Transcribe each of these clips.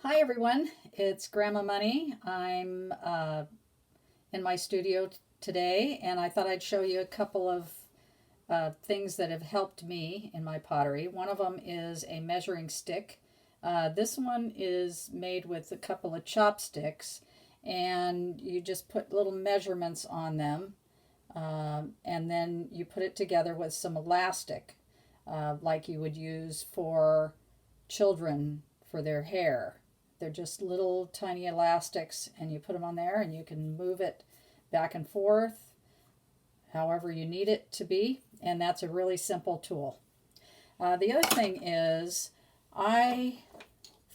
Hi everyone, it's Grandma Money. I'm in my studio today, and I thought I'd show you a couple of things that have helped me in my pottery. One of them is a measuring stick. This one is made with a couple of chopsticks, and you just put little measurements on them, and then you put it together with some elastic, like you would use for children for their hair. They're just little tiny elastics, and you put them on there, and you can move it back and forth however you need it to be, and that's a really simple tool. The other thing is, I,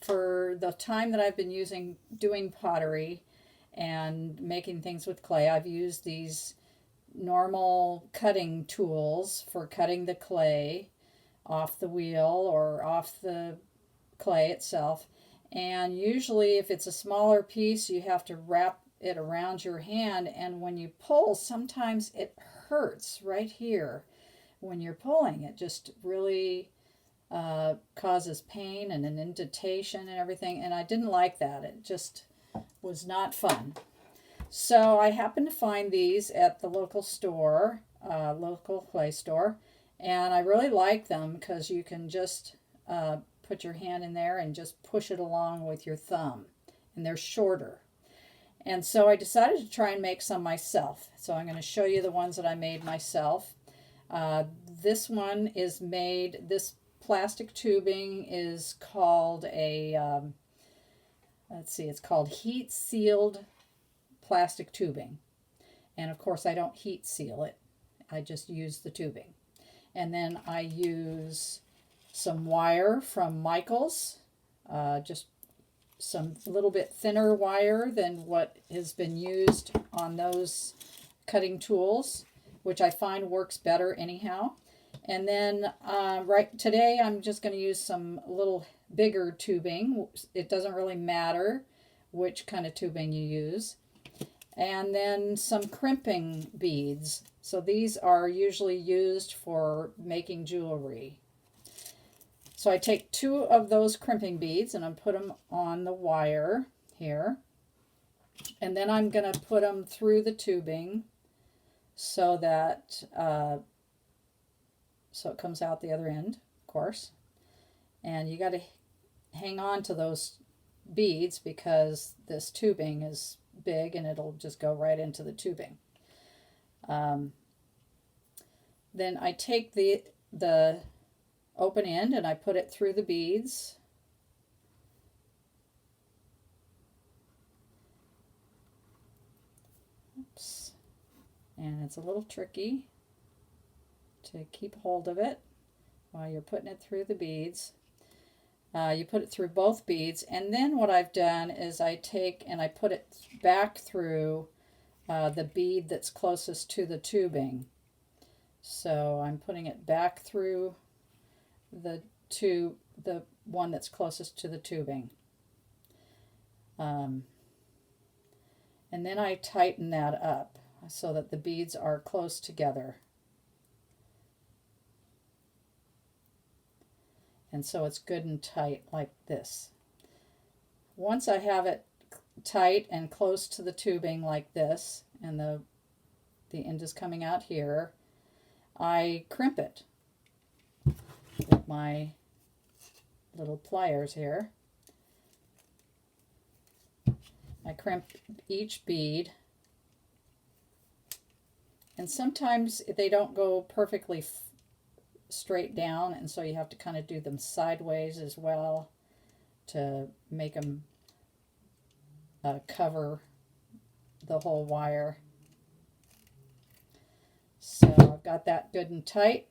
for the time that I've been doing pottery and making things with clay, I've used these normal cutting tools for cutting the clay off the wheel or off the clay itself. And usually, if it's a smaller piece, you have to wrap it around your hand. And when you pull, sometimes it hurts right here when you're pulling. It just really causes pain and an indentation and everything. And I didn't like that. It just was not fun. So I happened to find these at the local store, local clay store. And I really like them because you can just put your hand in there and just push it along with your thumb. And they're shorter. And so I decided to try and make some myself. So I'm going to show you the ones that I made myself. This one is made, this plastic tubing is called it's called heat sealed plastic tubing. And of course I don't heat seal it. I just use the tubing. And then I use some wire from Michael's, just some little bit thinner wire than what has been used on those cutting tools, which I find works better anyhow. And then right today I'm just going to use some little bigger tubing. It doesn't really matter which kind of tubing you use. And then some crimping beads. So these are usually used for making jewelry. So I take two of those crimping beads and I put them on the wire here. And then I'm going to put them through the tubing so that so it comes out the other end, of course. And you got to hang on to those beads because this tubing is big and it'll just go right into the tubing. Then I take the open end and I put it through the beads. Oops. And it's a little tricky to keep hold of it while you're putting it through the beads. You put it through both beads, and then what I've done is I take and I put it back through the bead that's closest to the tubing. So I'm putting it back through the one that's closest to the tubing. And then I tighten that up so that the beads are close together. And so it's good and tight like this. Once I have it tight and close to the tubing like this, and the end is coming out here, I crimp it with my little pliers here. I crimp each bead, and sometimes they don't go perfectly straight down, and so you have to kind of do them sideways as well to make them cover the whole wire. So I've got that good and tight.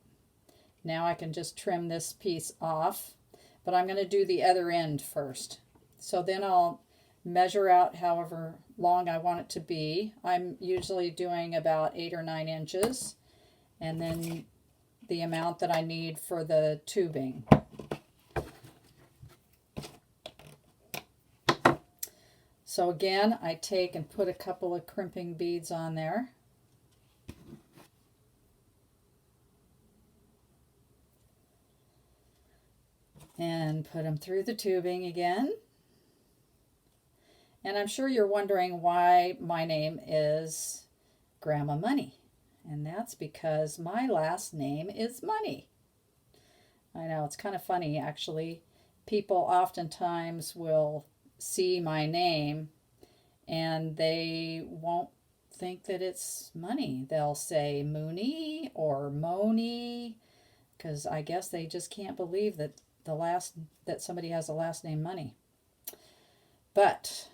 Now I can just trim this piece off, but I'm going to do the other end first. So then I'll measure out however long I want it to be. I'm usually doing about 8 or 9 inches, and then the amount that I need for the tubing. So again, I take and put a couple of crimping beads on there. And put them through the tubing again. And I'm sure you're wondering why my name is Grandma Money. And that's because my last name is Money. I know, it's kind of funny actually. People oftentimes will see my name and they won't think that it's Money. They'll say Mooney or Moni because I guess they just can't believe that that somebody has a last name Money. But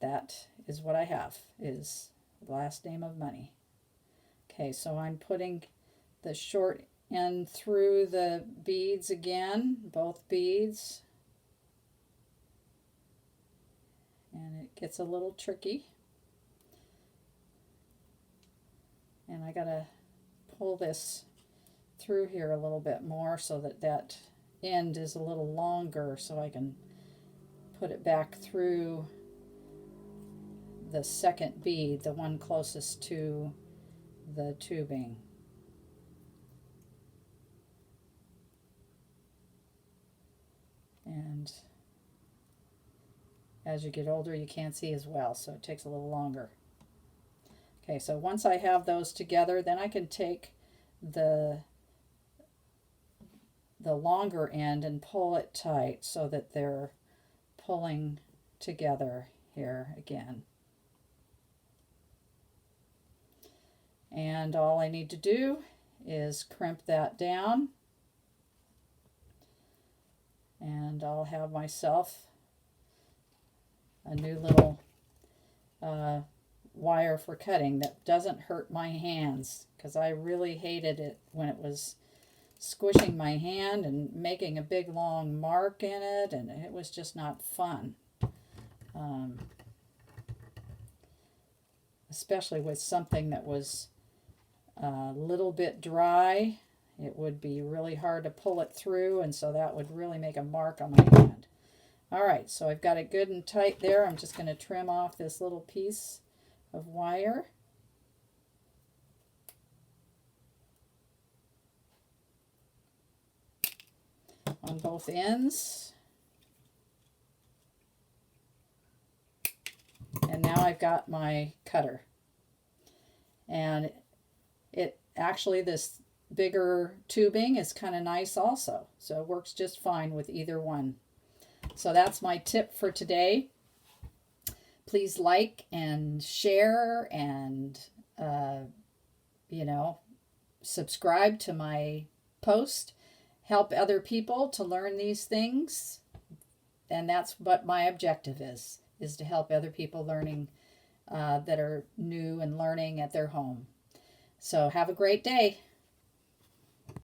that is what I have, is the last name of Money. Okay, so I'm putting the short end through the beads again, both beads. And it gets a little tricky. And I gotta pull this through here a little bit more so that that end is a little longer so I can put it back through the second bead, the one closest to the tubing. And as you get older, you can't see as well, so it takes a little longer. Okay, so once I have those together, then I can take the longer end and pull it tight so that they're pulling together here again. And all I need to do is crimp that down, and I'll have myself a new little wire for cutting that doesn't hurt my hands, because I really hated it when it was squishing my hand and making a big long mark in it, and it was just not fun. Especially with something that was a little bit dry, it would be really hard to pull it through, and so that would really make a mark on my hand. Alright, so I've got it good and tight there. I'm just going to trim off this little piece of wire. On both ends. And now I've got my cutter. And it actually, this bigger tubing is kind of nice also. So it works just fine with either one. So that's my tip for today. Please like and share and, subscribe to my post. Help other people to learn these things. And that's what my objective is to help other people learning that are new and learning at their home. So have a great day.